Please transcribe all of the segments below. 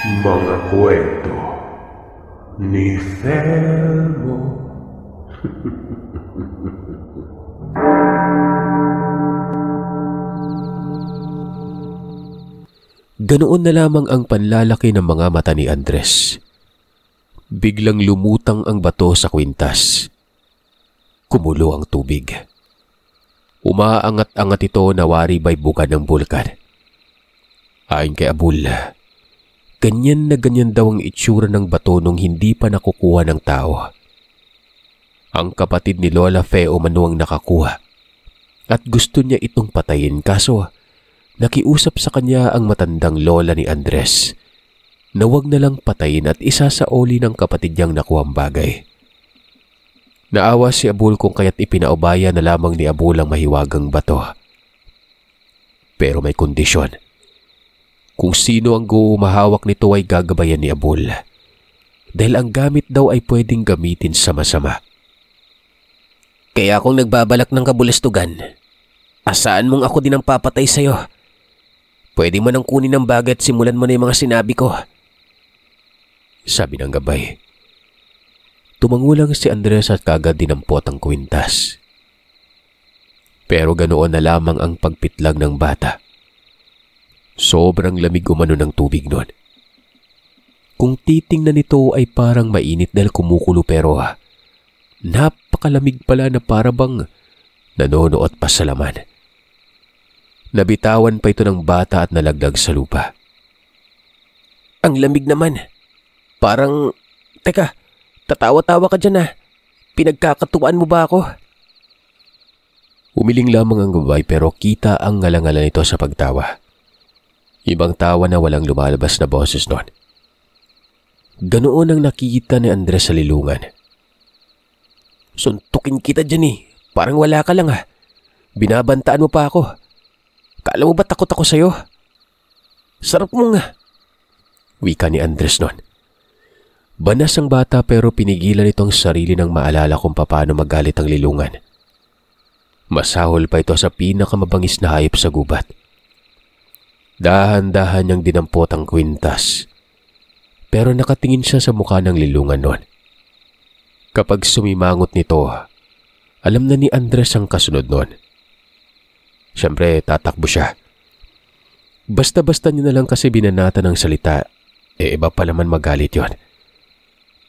Mga kwento ni Felmo. Ganoon na lamang ang panlalaki ng mga mata ni Andres. Biglang lumutang ang bato sa kwintas. Kumulo ang tubig. Umaangat-angat ito na wari bay bukad ng bulkan. Ayon kay Abul, ganyan na ganyan daw ang itsura ng bato nung hindi pa nakukuha ng tao. Ang kapatid ni Lola Fe umano ang nakakuha at gusto niya itong patayin, kaso nakiusap sa kanya ang matandang lola ni Andres na wag na lang patayin at isasaoli ng kapatid niyang nakuhang bagay. Naawa si Abul kung kaya't ipinaubaya na lamang ni Abul ang mahiwagang bato. Pero may kondisyon. Kung sino ang gumahawak nito ay gagabayan ni Abul, dahil ang gamit daw ay pwedeng gamitin sama-sama. Kaya kung nagbabalak ng kabulastugan, asaan mong ako din ang papatay sa'yo? Pwede mo nang kunin ang bagay at simulan mo na yung mga sinabi ko. Sabi ng gabay. Tumangulang si Andres at kagad dinampot ang kwintas. Pero ganoon na lamang ang pagpitlag ng bata. Sobrang lamig umano ng tubig noon. Kung titingnan nito ay parang mainit dahil kumukulo, pero napakalamig pala na parabang nanonood pa sa laman. Nabitawan pa ito ng bata at nalagdag sa lupa. Ang lamig naman. Parang, teka, tatawa-tawa ka dyan . Pinagkakatuwaan mo ba ako? Umiling lamang ang gabay pero kita ang ngalangalan nito sa pagtawa. Ibang tawa na walang lumalabas na boses noon. Ganoon ang nakikita ni Andres sa lilungan. Suntukin kita dyan . Parang wala ka lang . Binabantaan mo pa ako. Kala mo ba takot ako sa'yo? Sarap mo nga. Wika ni Andres noon. Banas ang bata pero pinigilan itong sarili ng maalala kung paano magalit ang lilungan. Masahol pa ito sa pinakamabangis na hayop sa gubat. Dahan-dahan niyang dinampot ang kwintas. Pero nakatingin siya sa mukha ng lilungan noon. Kapag sumimangot nito, alam na ni Andres ang kasunod noon. Siyempre, tatakbo siya. Basta-basta niya na lang kasi binanata ng salita, iba pa naman magalit yon.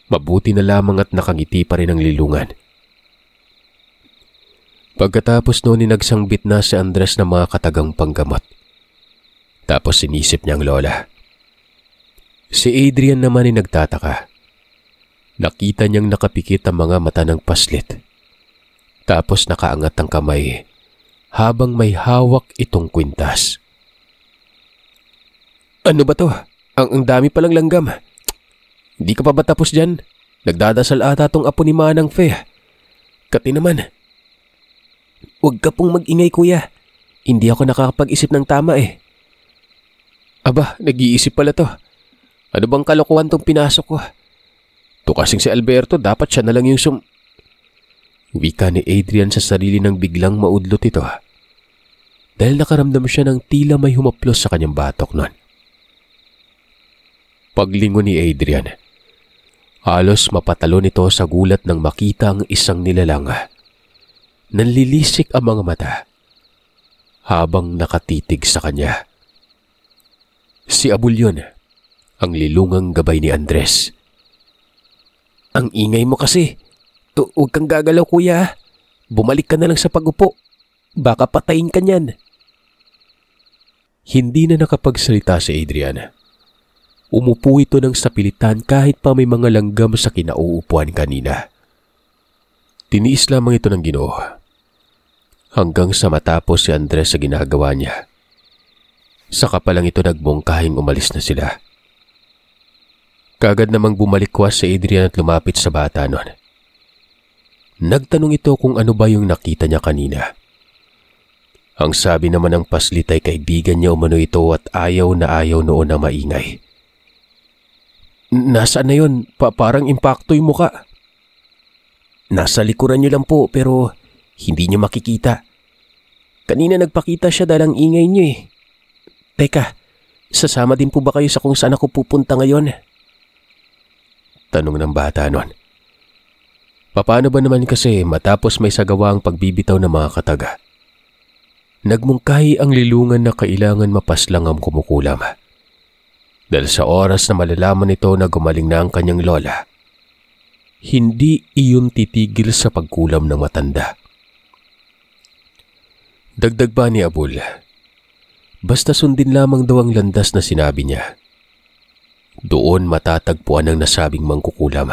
Mabuti na lamang at nakangiti pa rin ang lilungan. Pagkatapos noon nagsangbit na si Andres ng mga katagang panggamot. Tapos sinisip niya ang lola. Si Adrian naman ay nagtataka. Nakita niyang nakapikit ang mga mata ng paslit. Tapos nakaangat ang kamay habang may hawak itong kwintas. Ano ba to? Ang dami palang langgam. Hindi ka pa ba tapos dyan? Nagdadasal ata tong apo ni Manang Fe. Kati naman. Huwag ka pong mag-ingay, kuya. Hindi ako nakakapag-isip ng tama . Aba, nag-iisip pala to. Ano bang kalokohan tong pinasok ko? To kasing si Alberto, dapat siya na lang yung Wika ni Adrian sa sarili ng biglang maudlot ito. Dahil nakaramdam siya ng tila may humaplos sa kanyang batok noon. Paglingon ni Adrian, halos mapatalon ito sa gulat nang makita ang isang nilalang. Nanlilisik ang mga mata habang nakatitig sa kanya. Si Abul yun, ang lilungang gabay ni Andres. Ang ingay mo kasi. Huwag kang gagalaw, kuya. Bumalik ka na lang sa pag-upo. Baka patayin ka niyan. Hindi na nakapagsalita si Adrian. Umupo ito ng sapilitan kahit pa may mga langgam sa kinauupuan kanina. Tiniis lamang ito ng Ginoo. Hanggang sa matapos si Andres sa ginagawa niya. Saka pa lang ito nagbongkahing umalis na sila. Kagad namang bumalikwas si Adrian at lumapit sa bata noon. Nagtanong ito kung ano ba yung nakita niya kanina. Ang sabi naman ng paslit ay kaibigan niya umano ito at ayaw na ayaw noon na maingay. Nasaan na yun? Parang impacto yung muka. Nasa likuran niyo lang po pero hindi niyo makikita. Kanina nagpakita siya dahil ang ingay niyo . Teka, Sasama din po ba kayo sa kung saan ako pupunta ngayon? Tanong ng bata nun. Paano ba naman kasi matapos may sagawa ang pagbibitaw ng mga kataga? Nagmungkahi ang lilungan na kailangan mapaslang ang kumukulam. Dahil sa oras na malalaman nito na gumaling na ang kanyang lola, hindi iyon titigil sa pagkulam ng matanda. Dagdag pa ni Abul, basta sundin lamang daw ang landas na sinabi niya. Doon matatagpuan ang nasabing mangkukulam.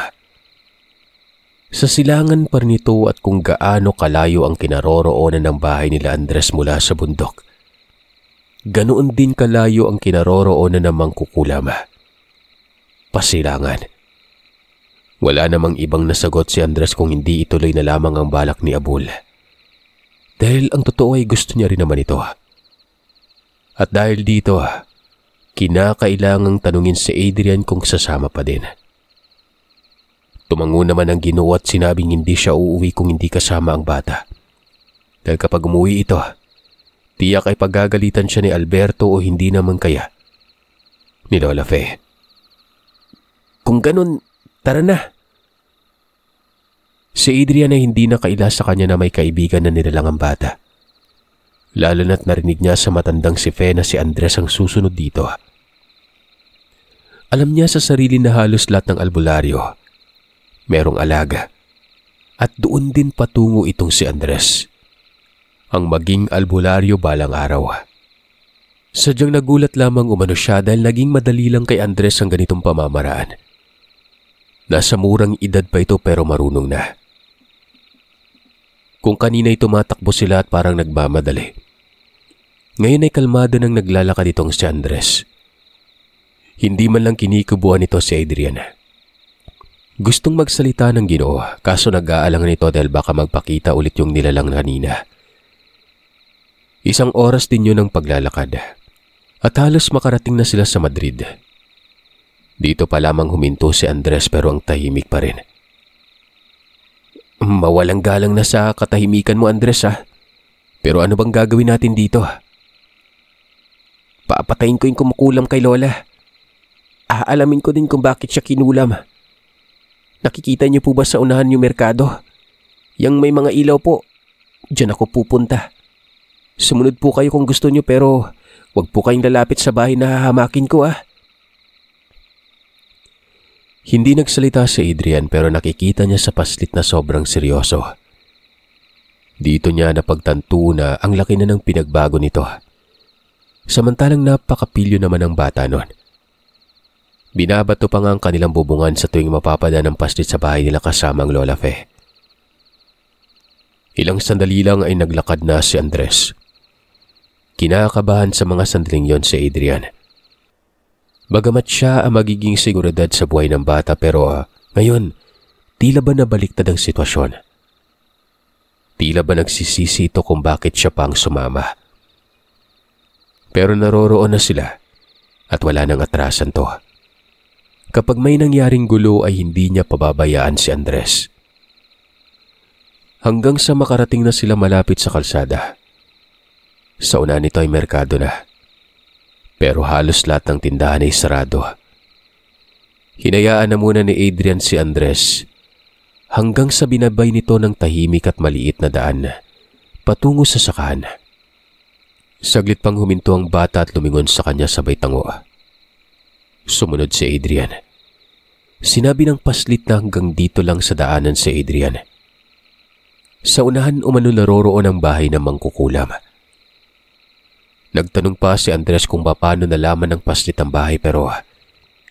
Sa silangan pa nito at kung gaano kalayo ang kinaroroonan ng bahay nila Andres mula sa bundok, ganoon din kalayo ang kinaroroonan ng mangkukulam. Pasilangan. Wala namang ibang nasagot si Andres kung hindi ituloy na lamang ang balak ni Abul. Dahil ang totoo ay gusto niya rin naman ito. At dahil dito, kinakailangang tanungin si Adrian kung sasama pa din. Tumango naman ang Ginoo at sinabing hindi siya uuwi kung hindi kasama ang bata. Dahil kapag umuwi ito, tiyak ay paggagalitan siya ni Alberto o hindi naman kaya ni Lola Fe. Kung ganun, tara na. Si Adrian ay hindi nakaila sa kanya na may kaibigan na nilalang ang bata. Lalo na't narinig niya sa matandang si Fe na si Andres ang susunod dito. Alam niya sa sarili na halos lahat ng albularyo merong alaga. At doon din patungo itong si Andres. Ang maging albularyo balang araw. Sadyang nagulat lamang umano siya dahil naging madali lang kay Andres ang ganitong pamamaraan. Nasa murang edad pa ito pero marunong na. Kung kanina'y tumatakbo sila at parang nagmamadali, ngayon ay kalmado nang naglalakad itong si Andres. Hindi man lang kinikubuan ito si Adrian. Gustong magsalita ng Ginoo kaso nag-aalangan ito dahil baka magpakita ulit yung nilalang kanina. Isang oras din yun ang paglalakad at halos makarating na sila sa Madrid. Dito pa lamang huminto si Andres pero ang tahimik pa rin. Mawalang galang na sa katahimikan mo, Andres, ha? Pero ano bang gagawin natin dito? Papatayin ko yung kumukulam kay Lola. Aalamin ko din kung bakit siya kinulam. Nakikita niyo po ba sa unahan yung merkado? Yang may mga ilaw po. Diyan ako pupunta. Sumunod po kayo kung gusto niyo pero wag po kayong lalapit sa bahay na hahamakin ko, ha? Hindi nagsalita si Adrian pero nakikita niya sa paslit na sobrang seryoso. Dito niya napagtanto na ang laki na ng pinagbago nito. Samantalang napakapilyo naman ang bata nun. Binabato pa nga ang kanilang bubungan sa tuwing mapapada ng paslit sa bahay nila kasama ang Lola Fe. Ilang sandali lang ay naglakad na si Andres. Kinakabahan sa mga sandaling yon si Adrian. Bagamat siya ang magiging seguridad sa buhay ng bata pero ngayon, tila ba nabaliktad ang sitwasyon? Tila ba nagsisisi ito kung bakit siya pang sumama? Pero naroroon na sila at wala nang atrasan to. Kapag may nangyaring gulo ay hindi niya pababayaan si Andres. Hanggang sa makarating na sila malapit sa kalsada. Sa una nito ay merkado na. Pero halos lahat ng tindahan ay sarado. Hinayaan na muna ni Adrian si Andres hanggang sa binabay nito ng tahimik at maliit na daan patungo sa sakahan. Saglit pang huminto ang bata at lumingon sa kanya sabay tango. Sumunod si Adrian. Sinabi ng paslit na hanggang dito lang sa daanan si Adrian. Sa unahan umano naroroon ang bahay ng mangkukulam. Nagtanong pa si Andres kung paano nalaman ng paslit ang bahay pero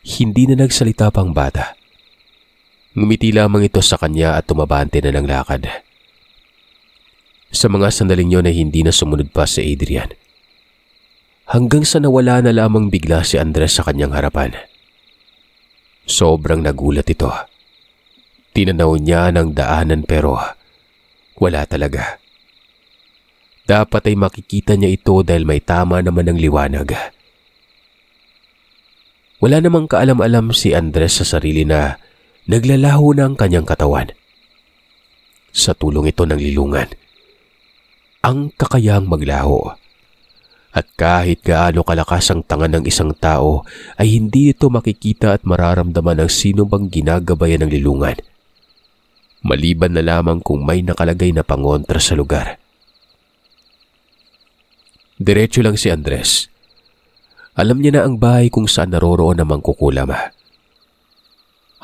hindi na nagsalita pang bata. Ngumiti lamang ito sa kanya at tumabante na ng lakad. Sa mga sandaling yun ay hindi na sumunod pa si Adrian. Hanggang sa nawala na lamang bigla si Andres sa kanyang harapan. Sobrang nagulat ito. Tinanaw niya ng daanan pero wala talaga. Dapat ay makikita niya ito dahil may tama naman ng liwanag. Wala namang kaalam-alam si Andres sa sarili na naglalaho na ang kanyang katawan. Sa tulong ito ng lilungan, ang kakayahang maglaho At kahit gaano kalakas ang tanga ng isang tao ay hindi ito makikita at mararamdaman ng sino bang ginagabayan ng lilungan. Maliban na lamang kung may nakalagay na pangontra sa lugar. Diretso lang si Andres. Alam niya na ang bahay kung saan naroroon ang mangkukulam.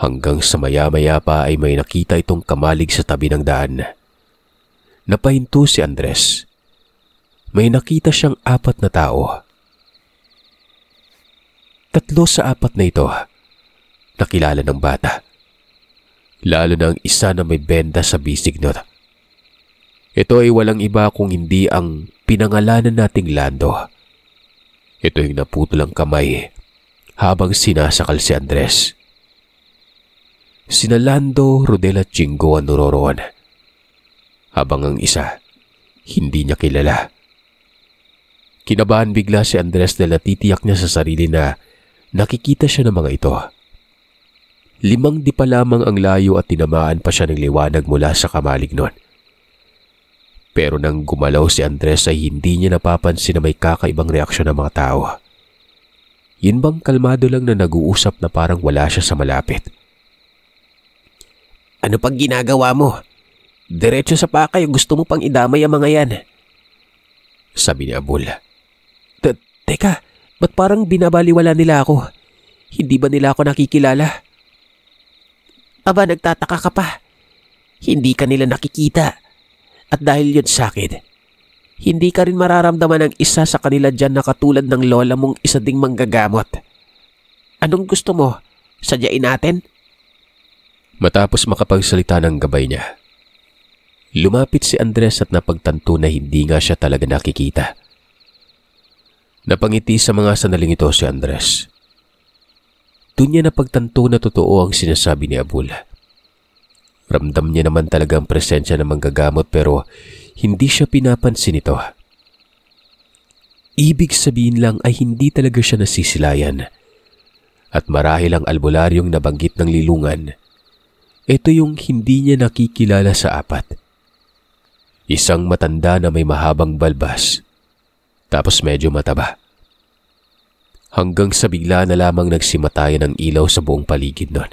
Hanggang sa maya-maya pa ay may nakita itong kamalig sa tabi ng daan. Napahinto si Andres. May nakita siyang 4 na tao. 3 sa 4 na ito nakilala ng bata. Lalo na ang isa na may benda sa bisig nun. Ito ay walang iba kung hindi ang pinangalanan nating Lando. Ito yung naputol ang kamay habang sinasakal si Andres. Sina Lando, Rodel at Jingo ang naroroon. Habang ang isa, hindi niya kilala. Kinabahan bigla si Andres dahil natitiyak niya sa sarili na nakikita siya ng mga ito. 5 di pa lamang ang layo at tinamaan pa siya ng liwanag mula sa kamalig nun. Pero nang gumalaw si Andres ay hindi niya napapansin na may kakaibang reaksyon ng mga tao. Yun bang kalmado lang na nag-uusap na parang wala siya sa malapit. Ano pang ginagawa mo? Diretso sa pakay o gusto mo pang idamay ang mga yan? Sabi ni Abul. Teka, ba't parang binabaliwala nila ako? Hindi ba nila ako nakikilala? Aba, nagtataka ka pa. Hindi ka nila nakikita. At dahil yun sa akin, hindi ka rin mararamdaman ng isa sa kanila dyan na katulad ng lola mong isa ding manggagamot. Anong gusto mo? Sadyain natin? Matapos makapagsalita ng gabay niya, lumapit si Andres at napagtanto na hindi nga siya talaga nakikita. Napangiti sa mga sandaling ito si Andres. Doon niya napagtanto na totoo ang sinasabi ni Abul. Ramdam niya naman talaga ang presensya ng manggagamot pero hindi siya pinapansin ito. Ibig sabihin lang ay hindi talaga siya nasisilayan. At marahil ang albularyong nabanggit ng lilungan, ito yung hindi niya nakikilala sa 4. Isang matanda na may mahabang balbas, tapos medyo mataba. Hanggang sa bigla na lamang nagsimatayan ng ilaw sa buong paligid nun.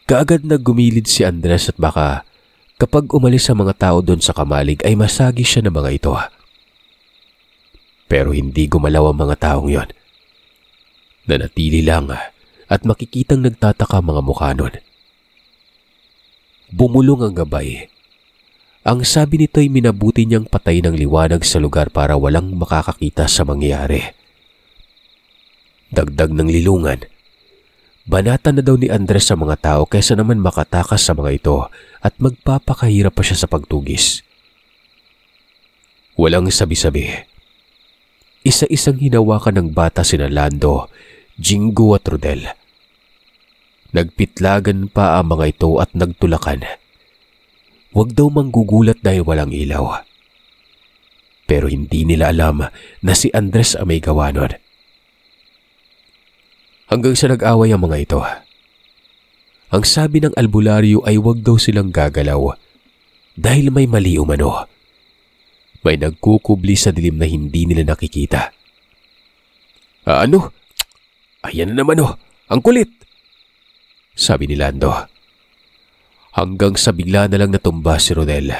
Kaagad na gumilid si Andres at baka kapag umalis ang mga tao doon sa kamalig ay masagi siya ng mga ito. Pero hindi gumalaw ang mga taong yon. Nanatili lang at makikitang nagtataka mga mukha nun. Bumulong ang gabay. Ang sabi nito ay minabuti niyang patay ng liwanag sa lugar para walang makakakita sa mangyayari. Dagdag ng lilungan, banatan na daw ni Andres sa mga tao kaysa naman makatakas sa mga ito at magpapakahirap pa siya sa pagtugis. Walang sabi-sabi. Isa-isang hinawakan ng bata sina Lando, Jingo at Rodel. Nagpitlagan pa ang mga ito at nagtulakan. Huwag daw manggugulat dahil walang ilaw. Pero hindi nila alam na si Andres ang may gawa nun. Hanggang sa nag-away ang mga ito. Ang sabi ng albularyo ay huwag daw silang gagalaw dahil may mali umano. May nagkukubli sa dilim na hindi nila nakikita. Ano? Ayan na naman ang kulit! Sabi ni Lando. Hanggang sa bigla na lang natumba si Rodel.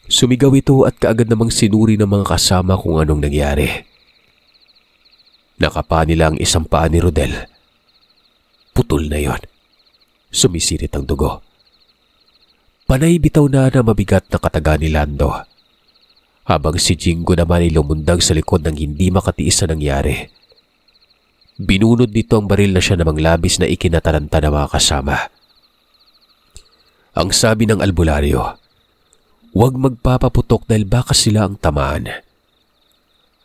Sumigaw ito at kaagad namang sinuri ng mga kasama kung anong nangyari. Nakapa nila ang isang paa ni Rodel. Putol na yon. Sumisirit ang dugo. Panay bitaw na mabigat na kataga ni Lando. Habang si Jingo naman ay lumundag sa likod ng hindi makatiis na nangyari. Binunod nito ang baril na siya namang labis na ikinataranta ng mga kasama. Ang sabi ng albularyo, huwag magpapaputok dahil baka sila ang tamaan.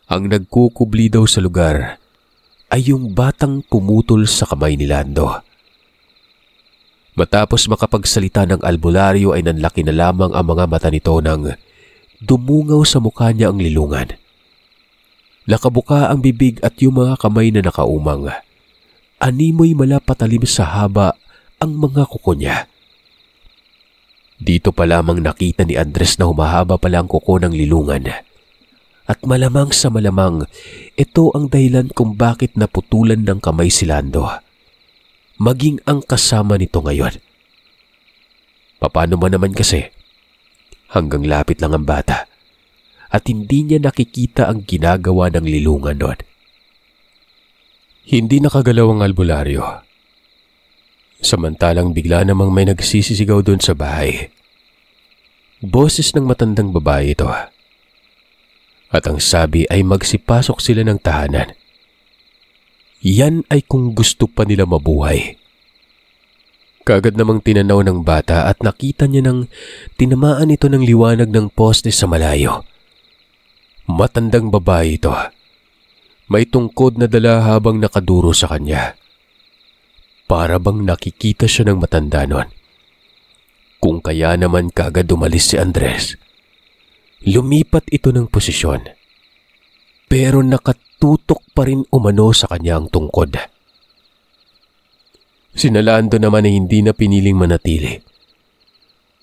Ang nagkukubli daw sa lugar ay yung batang pumutol sa kamay ni Lando. Matapos makapagsalita ng albularyo ay nanlaki na lamang ang mga mata nito nang dumungaw sa mukha niya ang lilungan. Nakabuka ang bibig at yung mga kamay na nakaumang. Animoy malapatalim sa haba ang mga kuko niya. Dito pa lamang nakita ni Andres na humahaba pala ang kuko ng lilungan. At malamang sa malamang, ito ang dahilan kung bakit naputulan ng kamay si Lando. Maging ang kasama nito ngayon. Paano man naman kasi, hanggang lapit lang ang bata at hindi niya nakikita ang ginagawa ng lilungan doon. Hindi nakagalaw ang albularyo. Samantalang bigla namang may nagsisisigaw doon sa bahay. Boses ng matandang babae ito. At ang sabi ay magsipasok sila ng tahanan. Yan ay kung gusto pa nila mabuhay. Kaagad namang tinanaw ng bata at nakita niya nang tinamaan ito ng liwanag ng poste sa malayo. Matandang babae ito. May tungkod na dala habang nakaduro sa kanya. Para bang nakikita siya ng matanda nun. Kung kaya naman kaagad umalis si Andres. Lumipat ito ng posisyon. Pero nakatutok pa rin umano sa kanya ang tungkod. Sinalando naman ay hindi na piniling manatili.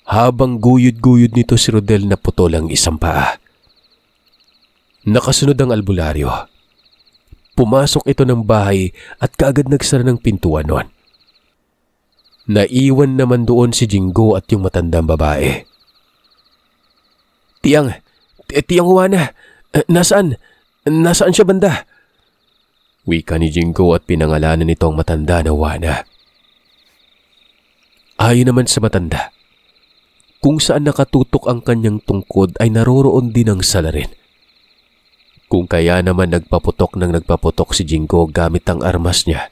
Habang guyod-guyod nito si Rodel na putol ang isang paa. Nakasunod ang albularyo. Pumasok ito ng bahay at kaagad nagsara ng pintuan nun. Naiwan naman doon si Jingo at yung matandang babae. Tiyang Juana, nasaan siya banda? Wika ni Jingo at pinangalanan nito ang matanda na Juana. Ayon naman sa matanda, kung saan nakatutok ang kanyang tungkod ay naroroon din ang salarin. Kung kaya naman nagpaputok si Jingo gamit ang armas niya.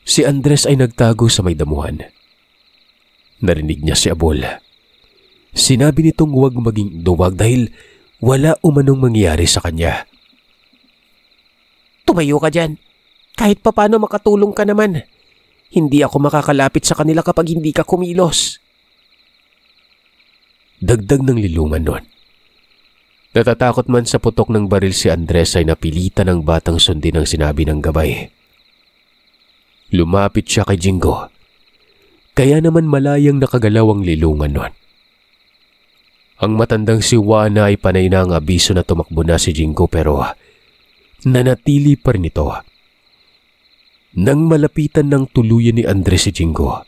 Si Andres ay nagtago sa may damuhan. Narinig niya si Abol. Sinabi nitong huwag maging duwag dahil wala umanong mangyari sa kanya. Tumayo ka dyan. Kahit papano makatulong ka naman. Hindi ako makakalapit sa kanila kapag hindi ka kumilos. Dagdag ng lilungan nun. Natatakot man sa putok ng baril si Andres ay napilitan ng batang sundin ang sinabi ng gabay. Lumapit siya kay Jingo. Kaya naman malayang nakagalaw ang lilungan nun. Ang matandang si Juana ay panay na ang abiso na tumakbo na si Jingo pero nanatili pa rin ito. Nang malapitan ng tuluyan ni Andres si Jingo,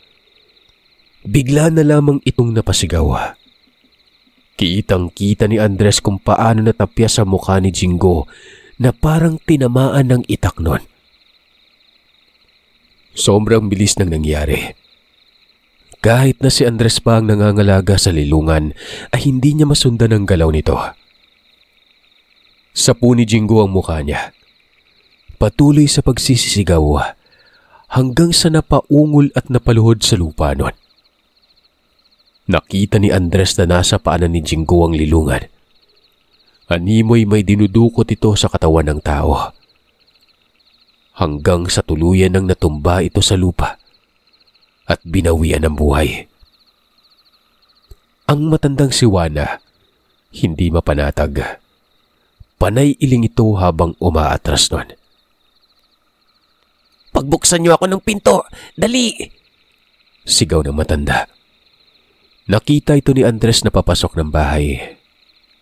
bigla na lamang itong napasigaw. Kitang-kita ni Andres kung paano natapya sa mukha ni Jingo na parang tinamaan ng itak nun. Sobrang bilis ng nangyari. Kahit na si Andres pa ang nangangalaga sa lilungan ay hindi niya masundan ang galaw nito. Sapu ni Jingo ang mukha niya. Patuloy sa pagsisisigaw hanggang sa napaungol at napaluhod sa lupa nun. Nakita ni Andres na nasa paanan ni Jingo ang lilungan. Animoy may dinudukot ito sa katawan ng tao. Hanggang sa tuluyan ng natumba ito sa lupa at binawian ng buhay. Ang matandang si Juana, hindi mapanatag. Panay iling ito habang umaatras nun. Pagbuksan niyo ako ng pinto! Dali! Sigaw ng matanda. Nakita ito ni Andres na papasok ng bahay.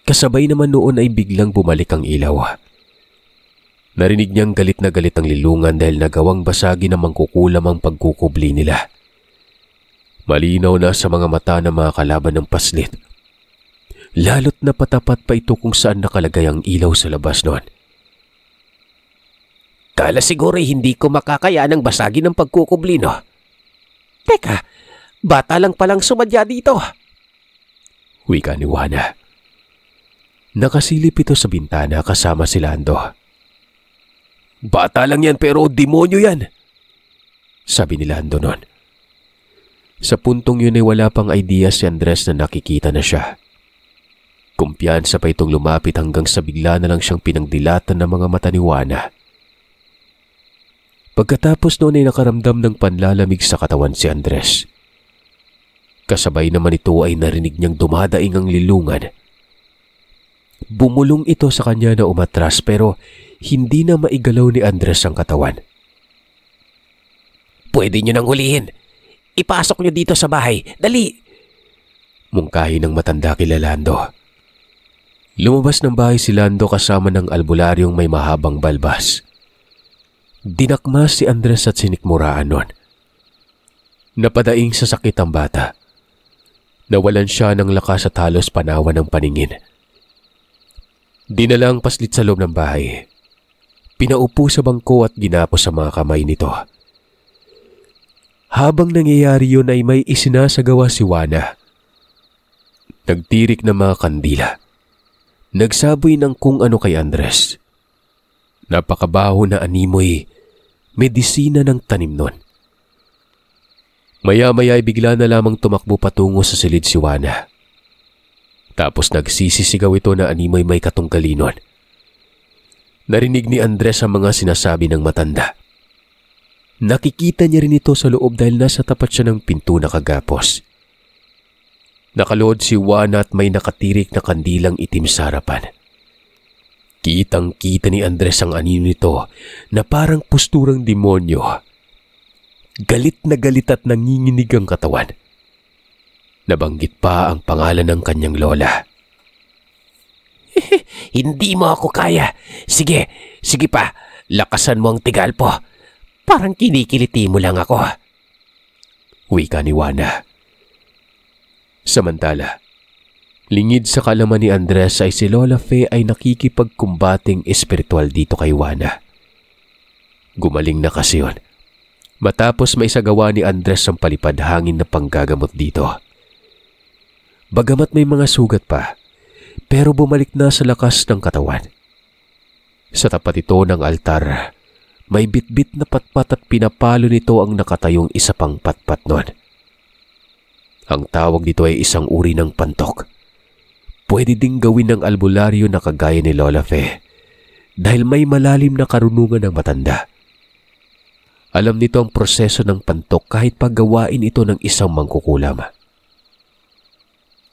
Kasabay naman noon ay biglang bumalik ang ilaw. Narinig niyang galit na galit ang lilungan dahil nagawang basagi na mangkukulam ang pagkukubli nila. Malinaw na sa mga mata ng mga kalaban ng paslit. Lalo't napatapat pa ito kung saan nakalagay ang ilaw sa labas noon. Kala siguro hindi ko makakaya ng basagi ng pagkukubli, no? Teka, bata lang palang sumadya dito. Wika ni Juana. Nakasilip ito sa bintana kasama si Lando. Bata lang yan pero demonyo yan, sabi ni Lando noon. Sa puntong yun ay wala pang idea si Andres na nakikita na siya. Kumpiyansa pa itong lumapit hanggang sa bigla na lang siyang pinangdilatan ng mga mata ni Juana. Pagkatapos noon ay nakaramdam ng panlalamig sa katawan si Andres. Kasabay naman ito ay narinig niyang dumadaing ang lilungan. Bumulong ito sa kanya na umatras pero hindi na maigalaw ni Andres ang katawan. Pwede niyo nang hulihin. Ipasok niyo dito sa bahay. Dali! Mungkahi ng matanda kila Lando. Lumabas ng bahay si Lando kasama ng albularyong may mahabang balbas. Dinakmas si Andres at sinikmuraan nun. Napadaing sa sakit ang bata. Nawalan siya ng lakas at halos panawa ng paningin. Dinala ang paslit sa loob ng bahay. Pinaupo sa bangko at ginapos sa mga kamay nito. Habang nangyayari yun ay may isinasagawa si Juana. Nagtirik ng mga kandila. Nagsaboy ng kung ano kay Andres. Napakabaho na animoy, medisina ng tanim nun. Maya-maya ay bigla na lamang tumakbo patungo sa silid si Juana. Tapos nagsisisigaw ito na animoy may katungkalinon. Narinig ni Andres ang mga sinasabi ng matanda. Nakikita niya rin ito sa loob dahil nasa tapat siya ng pinto na kagapos. Nakalood si Juana at may nakatirik na kandilang itim sa harapan. Kitang-kita ni Andres ang anino nito na parang posturang demonyo. Galit na galit at nanginginig ang katawan. Nabanggit pa ang pangalan ng kanyang lola. Hindi mo ako kaya. Sige pa. Lakasan mo ang tigal po. Parang kinikiliti mo lang ako. Wika ni Juana. Samantala, lingid sa kalaman ni Andres ay si Lola Fe ay nakikipagkumbating espiritual dito kay Juana. Gumaling na kasi yun. Matapos may isagawa ni Andres ang palipad hangin na panggagamot dito. Bagamat may mga sugat pa, pero bumalik na sa lakas ng katawan. Sa tapat ito ng altar, may bitbit na patpat at pinapalo nito ang nakatayong isa pang patpat nun. Ang tawag dito ay isang uri ng pantok. Pwede ding gawin ng albularyo na kagaya ni Lola Fe dahil may malalim na karunungan ng matanda. Alam nito ang proseso ng pantok kahit paggawain ito ng isang mangkukulam.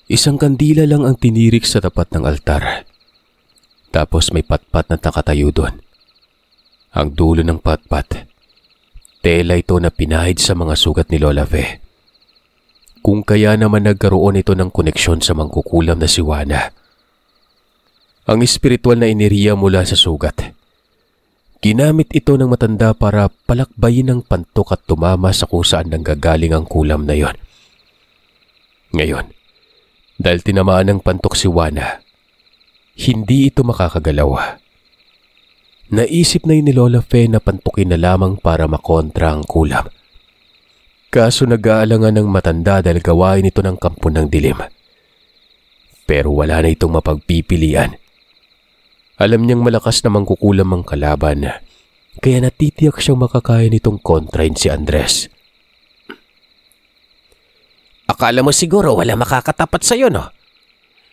Isang kandila lang ang tinirik sa tapat ng altar. Tapos may patpat na nakatayo doon. Ang dulo ng patpat, tela ito na pinahid sa mga sugat ni Lola Fe. Kung kaya naman nagkaroon ito ng koneksyon sa mangkukulam na si Juana. Ang espiritual na enerhiya mula sa sugat. Ginamit ito ng matanda para palakbayin ang pantok at tumama sa kung saan nanggagaling ang kulam na yon. Ngayon, dahil tinamaan ng pantok si Juana, hindi ito makakagalaw. Naisip na yun ni Lola Fe na pantukin na lamang para makontra ang kulam. Kaso nag-aalangan ng matanda dahil gawain ito ng kampo ng dilim. Pero wala na itong mapagpipilian. Alam niyang malakas na mangkukulam ang kalaban, kaya natitiyak siyang makakaya nitong kontrain si Andres. Akala mo siguro wala makakatapat sa'yo, no?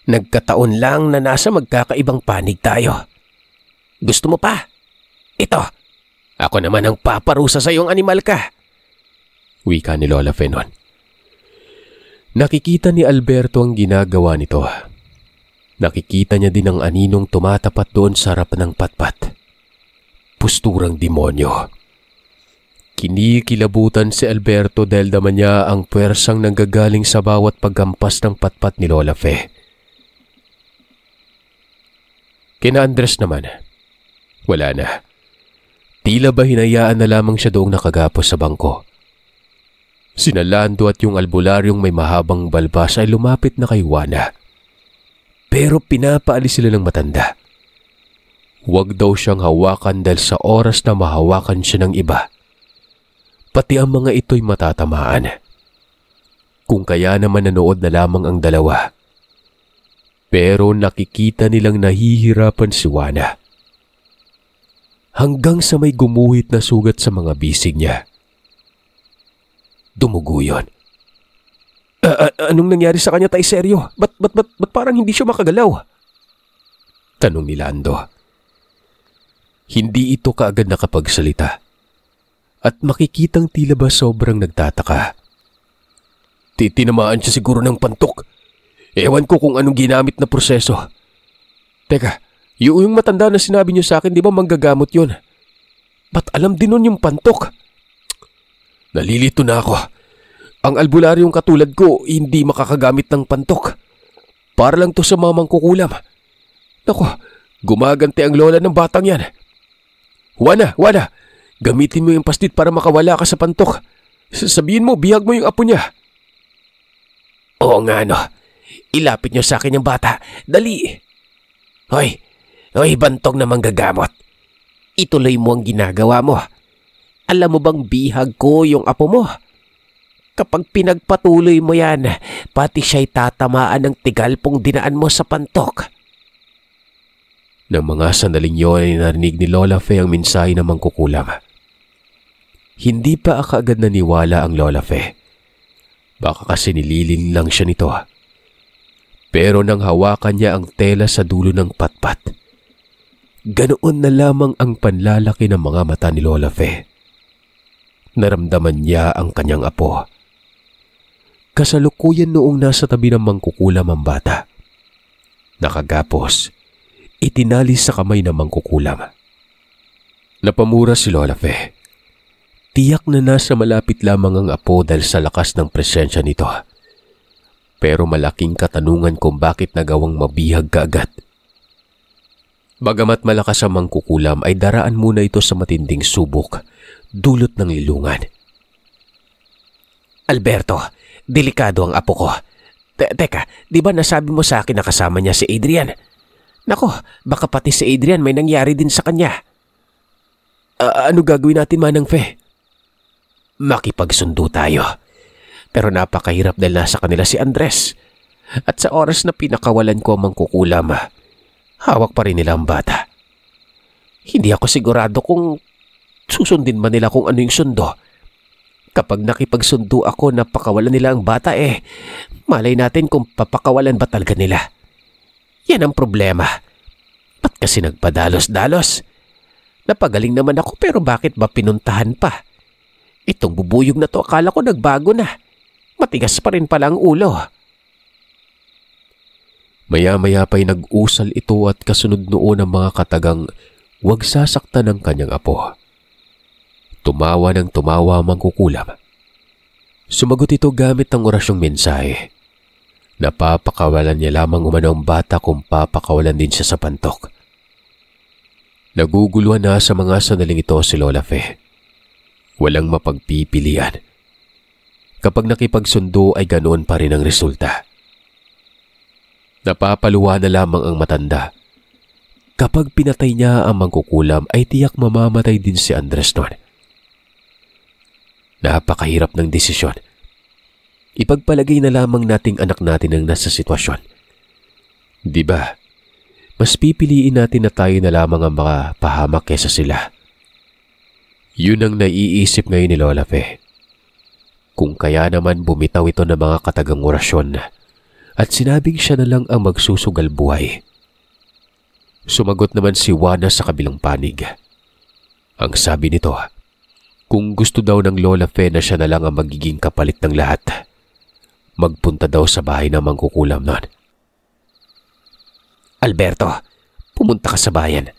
Nagkataon lang na nasa magkakaibang panig tayo. Gusto mo pa? Ito, ako naman ang paparusa sa iyong animal ka. Wika ni Lola Fe nun. Nakikita ni Alberto ang ginagawa nito. Nakikita niya din ang aninong tumatapat doon sa harap ng patpat. Posturang demonyo. Kinikilabutan si Alberto dahil naman niya ang puwersang nanggagaling sa bawat paggampas ng patpat ni Lola Fe. Kina Andres naman, wala na. Tila ba hinayaan na lamang siya doong nakagapos sa bangko. Sina Lando at yung albularyong may mahabang balbas ay lumapit na kay Juana. Pero pinapaalis sila ng matanda. Huwag daw siyang hawakan dahil sa oras na mahawakan siya ng iba, pati ang mga ito'y matatamaan. Kung kaya naman nanood na lamang ang dalawa. Pero nakikita nilang nahihirapan si Juana. Hanggang sa may gumuhit na sugat sa mga bisig niya. Dumugo yun. Anong nangyari sa kanya, tay seryo? Ba't parang hindi siya makagalaw? Tanong ni Lando. Hindi ito kaagad nakapagsalita. At makikitang tila ba sobrang nagtataka. Tinamaan siya siguro ng pantok. Ewan ko kung anong ginamit na proseso. Teka, yung matanda na sinabi niyo sa akin, di ba manggagamot yun? Ba't alam din nun yung pantok? Nalilito na ako. Ang albularyong katulad ko hindi makakagamit ng pantok. Para lang to sa mga mangkukulam. Naku, gumaganti ang lola ng batang yan. Juana, gamitin mo yung pastit para makawala ka sa pantok. Sabihin mo, bihag mo yung apo niya. Oo nga no. Ilapit niyo sa akin yung bata. Dali. Hoy, bantog na manggagamot. Ituloy mo ang ginagawa mo. Alam mo bang bihag ko yung apo mo? Kapag pinagpatuloy mo yan, pati siya'y tatamaan ng tigalpong dinaan mo sa pantok. Nang mga sandaling yun ay narinig ni Lola Fe ang mensahe ng mangkukulam. Hindi pa kaagad naniwala ang Lola Fe. Baka kasi nililin lang siya nito. Pero nang hawakan niya ang tela sa dulo ng patpat, ganoon na lamang ang panlalaki ng mga mata ni Lola Fe. Naramdaman niya ang kanyang apo. Kasalukuyan noong nasa tabi ng mangkukulam ang bata. Nakagapos, itinalis sa kamay ng mangkukulam. Napamura si Lola Fe. Tiyak na nasa malapit lamang ang apo dahil sa lakas ng presensya nito. Pero malaking katanungan kung bakit nagawang mabihag kaagad. Bagamat malakas ang mangkukulam ay daraan muna ito sa matinding subok, dulot ng lilungan. Alberto, delikado ang apo ko. Teka, di ba nasabi mo sa akin na kasama niya si Adrian? Nako, baka pati si Adrian may nangyari din sa kanya. Ano gagawin natin, Manang Fe? Makipagsundo tayo. Pero napakahirap dahil nasa kanila si Andres. At sa oras na pinakawalan ko ang mangkukulam, hawak pa rin nila ang bata. Hindi ako sigurado kung susundin ba nila kung ano yung sundo. Kapag nakipagsundo ako na pakawalan nila ang bata, malay natin kung papakawalan ba talaga nila. Yan ang problema. Ba't kasi nagpadalos-dalos? Napagaling naman ako pero bakit ba pinuntahan pa? Itong bubuyog na to akala ko nagbago na. Matigas pa rin pala ang ulo. Maya-maya pa'y nag-usal ito at kasunod noon ang mga katagang huwag sasaktan ng kanyang apo. Tumawa ng tumawa ang mangkukulam. Sumagot ito gamit ng orasyong mensahe. Napapakawalan niya lamang umano ang bata kung papakawalan din siya sa pantok. Naguguluhan na sa mga sandaling ito si Lola Fe. Walang mapagpipilian. Kapag nakipagsundo ay ganoon pa rin ang resulta. Napapaluwa na lamang ang matanda. Kapag pinatay niya ang mangkukulam ay tiyak mamamatay din si Andres noon. Napakahirap ng desisyon. Ipagpalagay na lamang nating anak natin ang nasa sitwasyon. Di ba? Mas pipiliin natin na tayo na lamang ang makapahamak kesa sila. Yun ang naiisip ngayon ni Lola Fe. Kung kaya naman bumitaw ito ng mga katagang orasyon at sinabing siya na lang ang magsusugal buhay. Sumagot naman si Juana sa kabilang panig. Ang sabi nito, kung gusto daw ng Lola Fe na siya na lang ang magiging kapalit ng lahat, magpunta daw sa bahay ng mangkukulam nun. Alberto, pumunta ka sa bayan.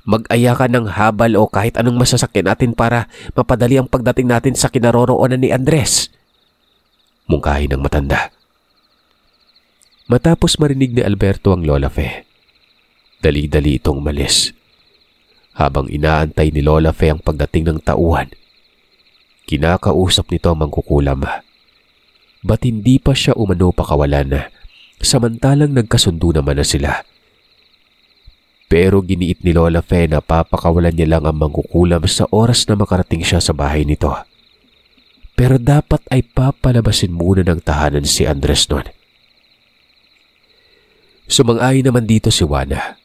Mag-aya ka ng habal o kahit anong masasakyan natin para mapadali ang pagdating natin sa kinaroroonan ni Andres. Mungkahi ng matanda. Matapos marinig ni Alberto ang Lola Fe, dali-dali itong malis. Habang inaantay ni Lola Fe ang pagdating ng tauhan, kinakausap nito ang mangkukulam. Ba't hindi pa siya umano pakawalan samantalang nagkasundo naman na sila? Pero giniit ni Lola Fe na papakawalan niya lang ang mangkukulam sa oras na makarating siya sa bahay nito. Pero dapat ay papalabasin muna ng tahanan si Andres noon. Sumang-ayon naman dito si Juana.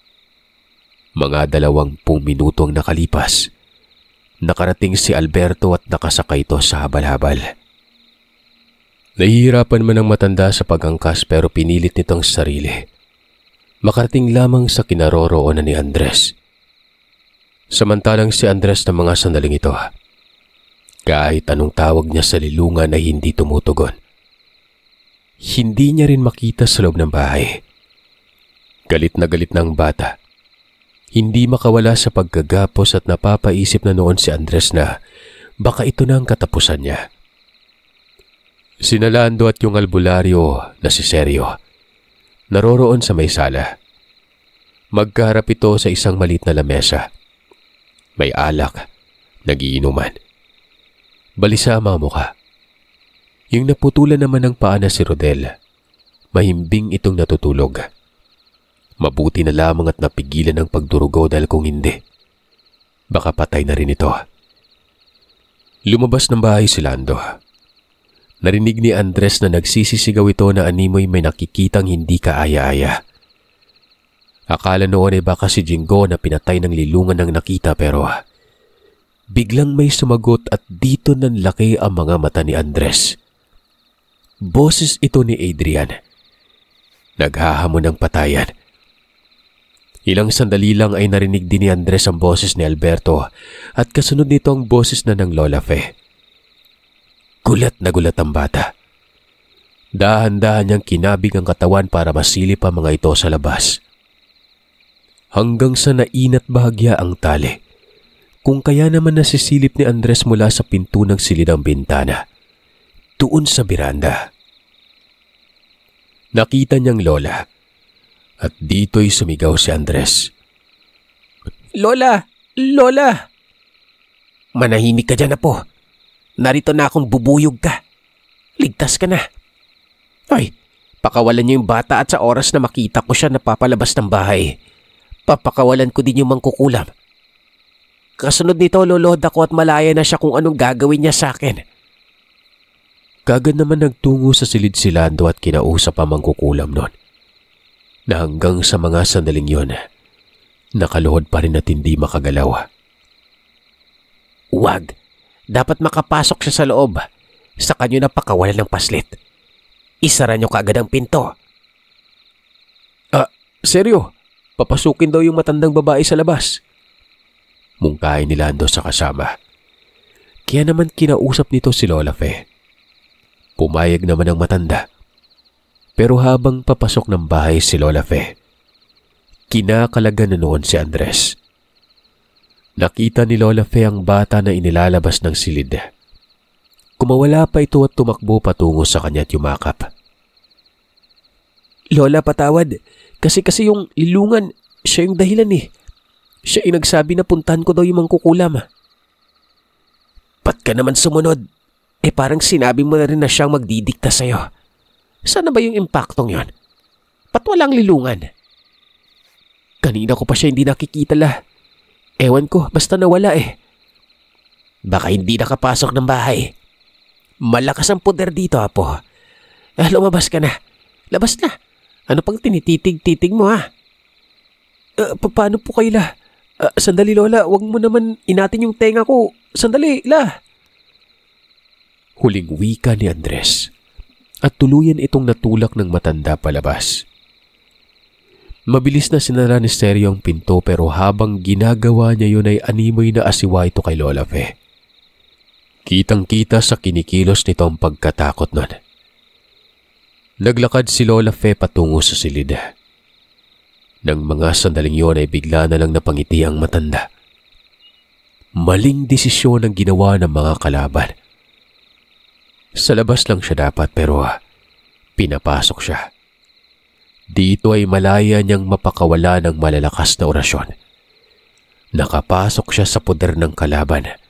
Mga 20 minuto ang nakalipas. Nakarating si Alberto at nakasakay ito sa habal-habal. Nahihirapan man ang matanda sa pagangkas pero pinilit nitong sarili. Makarating lamang sa kinaroroonan ni Andres. Samantalang si Andres ng mga sandaling ito, kahit anong tawag niya sa lilungan ay hindi tumutugon. Hindi niya rin makita sa loob ng bahay. Galit na ang bata. Hindi makawala sa pagkagapos at napapaisip na noon si Andres na baka ito na ang katapusan niya. Sinalando at yung albularyo na si Sergio naroroon sa may sala. Magkaharap ito sa isang maliit na lamesa. May alak, nagiinuman. Balisa ang mga mukha. Yung naputulan naman ng paa na si Rodel, mahimbing itong natutulog. Mabuti na lamang at napigilan ang pagdurugo dahil kung hindi, baka patay na rin ito. Lumabas ng bahay si Lando. Narinig ni Andres na nagsisisigaw ito na animoy may nakikitang hindi kaaya-aya. Akala noon ay baka si Jingo na pinatay ng lilungan ng nakita pero biglang may sumagot at dito nanlaki ang mga mata ni Andres. Boses ito ni Adrian. Naghahamon ng patayan. Ilang sandali lang ay narinig din ni Andres ang boses ni Alberto at kasunod nito ang boses na ng Lola Fe. Gulat na gulat ang bata. Dahan-dahan niyang kinabig ang katawan para masilip ang mga ito sa labas. Hanggang sa nainat bahagya ang tali. Kung kaya naman nasisilip ni Andres mula sa pinto ng silid ang bintana. Doon sa biranda. Nakita niyang Lola. At dito'y sumigaw si Andres. Lola! Lola! Manahimik ka dyan, apo. Narito na akong bubuyog ka. Ligtas ka na. Ay, pakawalan niyo yung bata at sa oras na makita ko siya napapalabas ng bahay, papakawalan ko din yung mangkukulam. Kasunod nito, lolood ako at malaya na siya kung anong gagawin niya sa akin. Kagad naman nagtungo sa silid si Lando at kinausap ang mangkukulam nun. Na hanggang sa mga sandaling yon, nakaluhod pa rin at hindi makagalaw. Wag, dapat makapasok siya sa loob. Sa kanyo na pakawalan ng paslit. Isara niyo kaagad ang pinto. Seryo? Papasukin daw yung matandang babae sa labas. Mungkahin ni Lando sa kasama. Kaya naman kinausap nito si Lola Fe. Pumayag naman ang matanda. Pero habang papasok ng bahay si Lola Fe, kinakalagan na noon si Andres. Nakita ni Lola Fe ang bata na inilalabas ng silid. Kumawala pa ito at tumakbo patungo sa kanya at yumakap. Lola, patawad. Kasi yung lilungan, siya yung dahilan eh. Siya yung nagsabi na puntahan ko daw yung mangkukulam. Ba't ka naman sumunod? Parang sinabi mo na rin na siyang magdidikta sa'yo. Sana ba yung impaktong yon? Ba't walang lilungan? Kanina ko pa siya hindi nakikita la. Ewan ko, basta nawala eh. Baka hindi nakapasok ng bahay. Malakas ang poder dito, apo. Lumabas ka na. Labas na. Ano pang tinititig-titig mo, ha? Paano po kayo, la? Sandali, Lola. Huwag mo naman inatin yung tenga ko. Sandali, la. Huling wika ni Andres at tuluyan itong natulak ng matanda palabas. Mabilis na sinara ni Stereo ang pinto pero habang ginagawa niya yun ay animoy na asiwa ito kay Lola Fe. Kitang-kita sa kinikilos nito ang pagkatakot nun. Naglakad si Lola Fe patungo sa silid. Nang mga sandaling yon ay bigla na lang napangiti ang matanda. Maling desisyon ang ginawa ng mga kalaban. Sa labas lang siya dapat pero pinapasok siya. Dito ay malaya niyang mapakawala ng malalakas na orasyon. Nakapasok siya sa poder ng kalaban.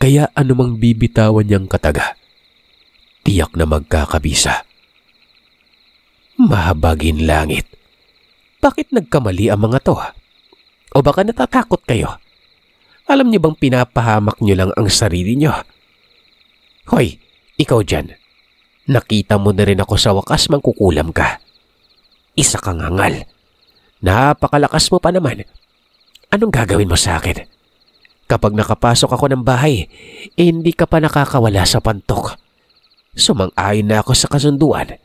Kaya anumang bibitawan niyang kataga, tiyak na magkakabisa. Mahabagin langit. Bakit nagkamali ang mga to? O baka natatakot kayo? Alam niyo bang pinapahamak niyo lang ang sarili niyo? Hoy, ikaw dyan. Nakita mo na rin ako sa wakas mangkukulam ka. Isa kang hangal. Napakalakas mo pa naman. Anong gagawin mo sa akin? Kapag nakapasok ako ng bahay, hindi ka pa nakakawala sa pantok. Sumang-ayon na ako sa kasunduan.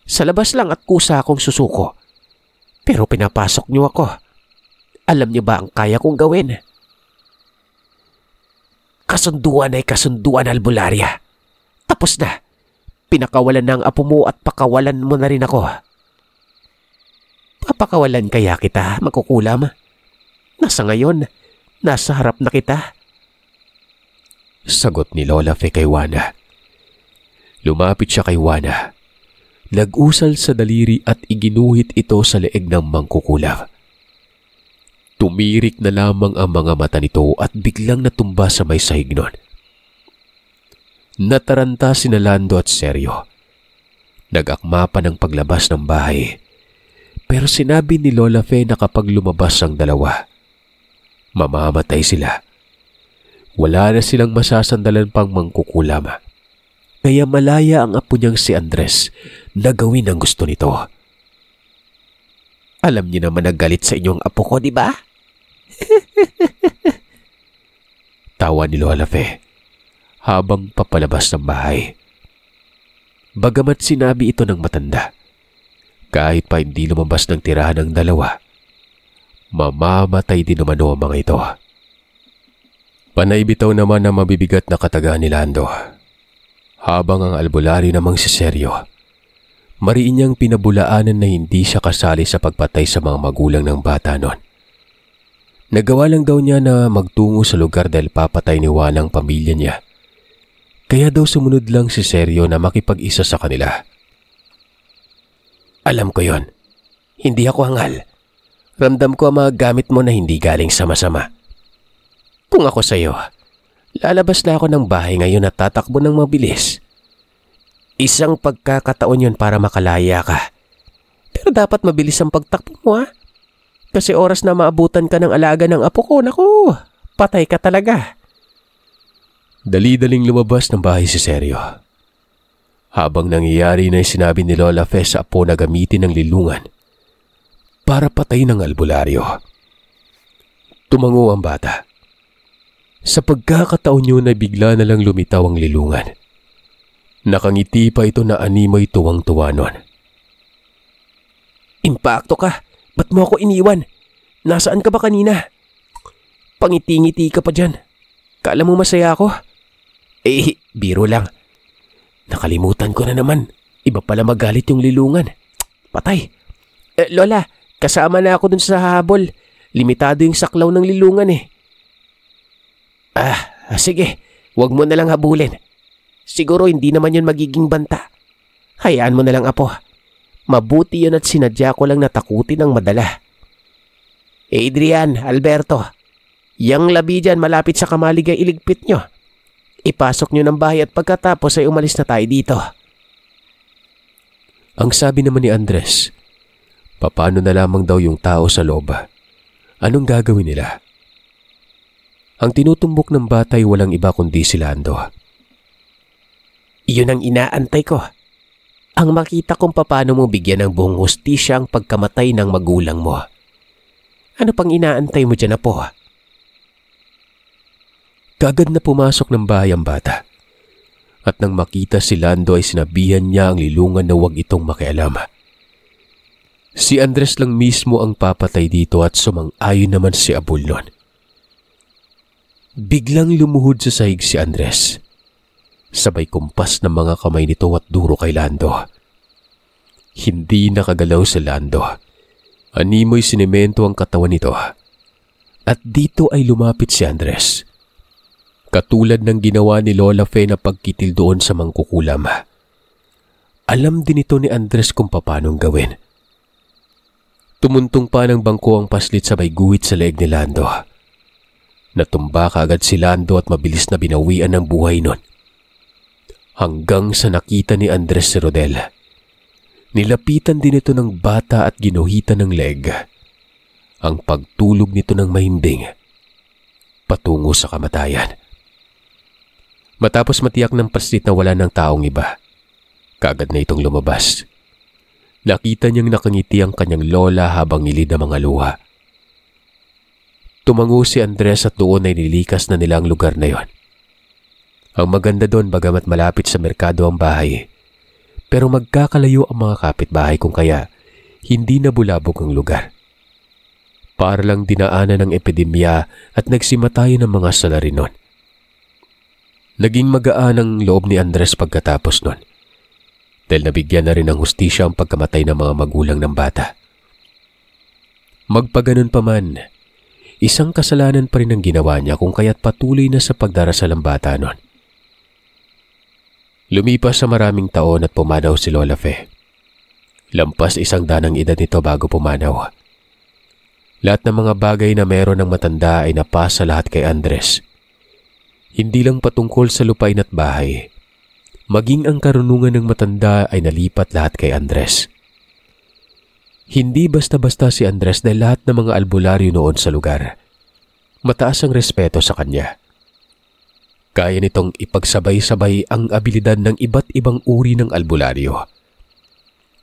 Sa labas lang at kusa akong susuko. Pero pinapasok niyo ako. Alam niyo ba ang kaya kong gawin? Kasunduan ay kasunduan, Albularia. Tapos na. Pinakawalan na ang apo mo at pakawalan mo na rin ako. Papakawalan kaya kita, magkukulam? Nasa ngayon, nasa harap na kita. Sagot ni Lola Fe kay Juana. Lumapit siya kay Juana. Nag-usal sa daliri at iginuhit ito sa leeg ng mangkukulam. Tumirik na lamang ang mga mata nito at biglang natumba sa may sahig nun. Nataranta sina Lando at Sergio. Nag-akma pa ng paglabas ng bahay. Pero sinabi ni Lola Fe na kapag lumabas ang dalawa, mamamatay sila. Wala na silang masasandalan pang mangkukulam. Kaya malaya ang apo niyang si Andres na gawin ang gusto nito. Alam niyo naman naggalit sa inyong apo ko, di ba? Tawa ni Lola Fe habang papalabas ng bahay. Bagamat sinabi ito ng matanda, kahit pa hindi lumabas ng tirahan ng dalawa, mamamatay din naman ang mga ito. Panay bitaw naman ang mabibigat na kataga ni Lando. Habang ang albularyo namang si Sergio, mariin niyang pinabulaanan na hindi siya kasali sa pagpatay sa mga magulang ng bata noon. Nagawa lang daw niya na magtungo sa lugar dahil papatay ni Juan ang pamilya niya. Kaya daw sumunod lang si Sergio na makipag-isa sa kanila. Alam ko yon. Hindi ako hangal. Ramdam ko ang mga gamit mo na hindi galing sa masama. Kung ako sa'yo, lalabas na ako ng bahay ngayon at tatakbo ng mabilis. Isang pagkakataon yun para makalaya ka. Pero dapat mabilis ang pagtakbo mo, ha? Kasi oras na maabutan ka ng alaga ng apo ko, naku, patay ka talaga. Dali-daling lumabas ng bahay si Sergio. Habang nangyayari na sinabi ni Lola Fe sa apo na gamitin ng lilungan para patayin ang albularyo. Tumango ang bata. Sa pagkakataon yun na bigla na lang lumitaw ang lilungan. Nakangiti pa ito na animoy tuwang-tuwa nun. Impakto ka! Ba't mo ako iniwan? Nasaan ka ba kanina? Pangiti-ngiti ka pa dyan. Kala mo masaya ako? Biro lang. Nakalimutan ko na naman. Iba pala magalit yung lilungan. Patay. Lola, kasama na ako dun sa habol. Limitado yung saklaw ng lilungan eh. Sige. Huwag mo na lang habulin. Siguro hindi naman yun magiging banta. Hayaan mo na lang, apo. Mabuti yun at sinadya ko lang natakutin ng madala. Adrian, Alberto, yang labi dyan malapit sa kamalig ay iligpit nyo. Ipasok nyo ng bahay at pagkatapos ay umalis na tayo dito. Ang sabi naman ni Andres, papaano na lamang daw yung tao sa loob? Anong gagawin nila? Ang tinutumbok ng bata ay walang iba kundi si Lando. Iyon ang inaantay ko. Ang makita kung paano mo bigyan ng buong hustisya ang pagkamatay ng magulang mo. Ano pang inaantay mo dyan, apo? Kagad na pumasok ng bahay ang bata. At nang makita si Lando ay sinabihan niya ang lilungan na huwag itong makialam. Si Andres lang mismo ang papatay dito at sumang-ayon naman si Abul nun. Biglang lumuhod sa sahig si Andres. Sabay kumpas ng mga kamay nito at duro kay Lando. Hindi nakagalaw sa Lando. Animoy sinemento ang katawan nito. At dito ay lumapit si Andres. Katulad ng ginawa ni Lola Fe na pagkitil doon sa mangkukulam. Alam din ito ni Andres kung paanong gawin. Tumuntong pa ng bangko ang paslit sabay guhit sa leeg ni Lando. Natumba kaagad si Lando at mabilis na binawian ng buhay nun. Hanggang sa nakita ni Andres si Rodel. Nilapitan din ito ng bata at ginuhitan ng leg. Ang pagtulog nito ng mahimbing patungo sa kamatayan. Matapos matiyak ng paslit na wala ng taong iba, kaagad na itong lumabas. Nakita niyang nakangiti ang kanyang lola habang nilid ang mga luha. Tumango si Andres at doon ay nilikas na nila ang lugar na yon. Ang maganda doon bagamat malapit sa merkado ang bahay, pero magkakalayo ang mga kapitbahay kung kaya hindi na bulabog ang lugar. Para lang dinaanan ng epidemya at nagsimatayan ng mga salarin nun. Naging magaan ang loob ni Andres pagkatapos nun, dahil nabigyan na rin ng hustisya ang pagkamatay ng mga magulang ng bata. Magpaganon pa man, isang kasalanan pa rin ang ginawa niya kung kaya't patuloy na sa pagdarasal ang bata nun. Lumipas sa maraming taon at pumanaw si Lola Fe. Lampas 100 ang edad nito bago pumanaw. Lahat ng mga bagay na meron ng matanda ay napasa lahat kay Andres. Hindi lang patungkol sa lupain at bahay. Maging ang karunungan ng matanda ay nalipat lahat kay Andres. Hindi basta-basta si Andres dahil lahat ng mga albularyo noon sa lugar. Mataas ang respeto sa kanya. Kaya nitong ipagsabay-sabay ang abilidad ng iba't ibang uri ng albularyo.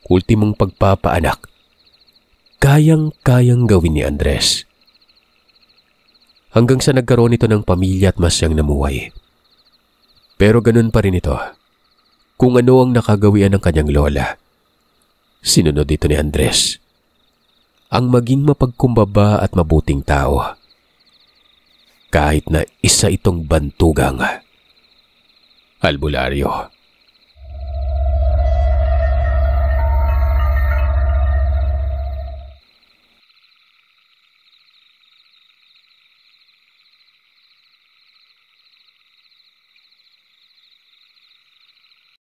Ultimong pagpapaanak. Kayang-kayang gawin ni Andres. Hanggang sa nagkaroon ito ng pamilya at mas siyang namuhay. Pero ganun pa rin ito. Kung ano ang nakagawian ng kanyang lola, sinunod ito ni Andres. Ang maging mapagkumbaba at mabuting tao. Kahit na isa itong bantugang albularyo.